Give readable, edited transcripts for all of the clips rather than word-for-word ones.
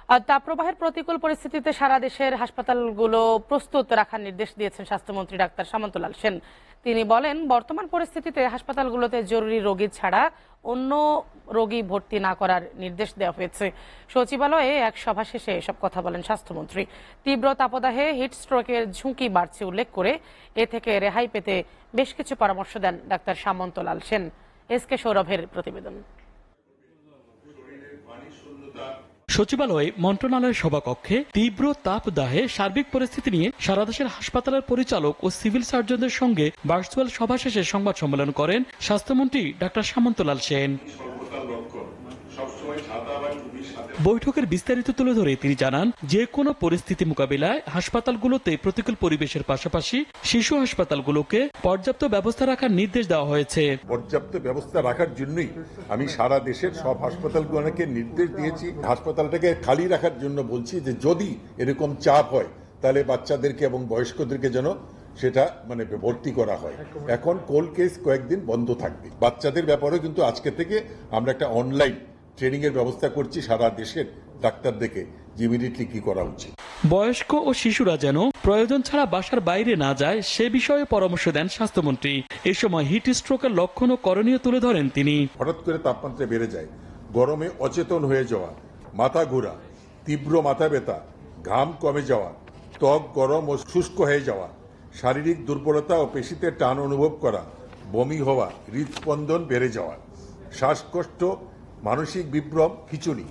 তাপপ্রবাহের প্রতিকূল পরিস্থিতিতে সারা দেশের হাসপাতালগুলো প্রস্তুত রাখার নির্দেশ দিয়েছেন স্বাস্থ্যমন্ত্রী ডাক্তার সামন্তলাল সেন। তিনি বলেন, বর্তমান পরিস্থিতিতে হাসপাতালগুলোতে জরুরি রোগী ছাড়া অন্য রোগী ভর্তি না করার নির্দেশ দেওয়া হয়েছে। সচিবালয়ে এক সভা শেষে এসব কথা বলেন স্বাস্থ্যমন্ত্রী। তীব্র তাপদাহে হিট স্ট্রোকের ঝুঁকি বাড়ছে উল্লেখ করে এ থেকে রেহাই পেতে বেশ কিছু পরামর্শ দেন ডাক্তার সামন্তলাল সেন। এসকে সৌরভের প্রতিবেদন। সচিবালয়ে মন্ত্রণালয়ের সভাকক্ষে তীব্র তাপদাহে সার্বিক পরিস্থিতি নিয়ে সারা দেশের হাসপাতালের পরিচালক ও সিভিল সার্জনদের সঙ্গে ভার্চুয়াল সভা শেষে সংবাদ সম্মেলন করেন স্বাস্থ্যমন্ত্রী ডাক্তার সামন্তলাল সেন। বৈঠকের বিস্তারিত তুলে ধরে তিনি জানান, যে কোনো পরিস্থিতি মোকাবিলায় হাসপাতালগুলোতে প্রতিকূল পরিবেশের পাশাপাশি শিশু হাসপাতালগুলোকে পর্যাপ্ত ব্যবস্থা রাখার নির্দেশ দেওয়া হয়েছে। পর্যাপ্ত ব্যবস্থা রাখার জন্যই আমি সারা দেশের সব হাসপাতালগুলোকে নির্দেশ দিয়েছি। হাসপাতালটাকে খালি রাখার জন্য বলছি যে যদি এরকম চাপ হয় তাহলে বাচ্চাদেরকে এবং বয়স্কদেরকে যেন সেটা ভর্তি করা হয়। এখন কোল্ড কেস কয়েকদিন বন্ধ থাকবে। বাচ্চাদের ব্যাপারেও কিন্তু আজকে থেকে আমরা একটা অনলাইন ট্রেনিং এর ব্যবস্থা করছি সারা দেশের ডাক্তারদেরকে যে ইমিডিয়েটলি কি করা উচিত। বয়স্ক ও শিশুরা যেন প্রয়োজন ছাড়া বাসার বাইরে না যায় সে বিষয়ে পরামর্শ দেন স্বাস্থ্যমন্ত্রী। এ সময় হিট স্ট্রোকের লক্ষণ ও করণীয় তুলে ধরেন তিনি। হঠাৎ করে তাপমাত্রা বেড়ে যায়, গরমে অচেতন হয়ে যাওয়া, মাথা ঘোরা, তীব্র মাথা ব্যথা, ঘাম কমে যাওয়া, ত্বক গরম ও শুষ্ক হয়ে যাওয়া, শারীরিক দুর্বলতা ও পেশিতে টান অনুভব করা, বমি হওয়া, হৃদস্পন্দন বেড়ে যাওয়া, শ্বাসকষ্ট, মানসিক বিভ্রম, খিঁচুনি।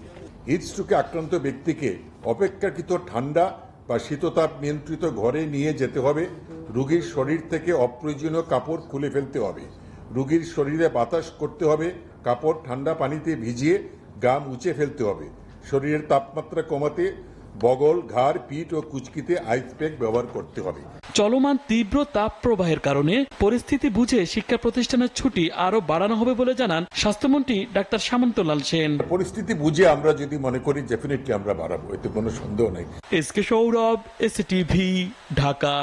হিটস্ট্রোকে আক্রান্ত ব্যক্তিকে অপেক্ষাকৃত ঠান্ডা বা শীততাপ নিয়ন্ত্রিত ঘরে নিয়ে যেতে হবে। রোগীর শরীর থেকে অপ্রয়োজনীয় কাপড় খুলে ফেলতে হবে। রোগীর শরীরে বাতাস করতে হবে। কাপড় ঠান্ডা পানিতে ভিজিয়ে গা মুছে ফেলতে হবে। শরীরের তাপমাত্রা কমাতে বগল, ঘাড়, পিঠ ও কুচকিতে আইস প্যাক ব্যবহার করতে হবে। চলমান তীব্র তাপ প্রবাহের কারণে পরিস্থিতি বুঝে শিক্ষা প্রতিষ্ঠানের ছুটি আরো বাড়ানো হবে বলে জানান স্বাস্থ্যমন্ত্রী ডাক্তার সামন্তলাল সেন। পরিস্থিতি বুঝে আমরা যদি মনে করি ডেফিনেটলি আমরা বাড়াবো, এতে কোনো সন্দেহ নেই। SK Sourav, STV, Dhaka.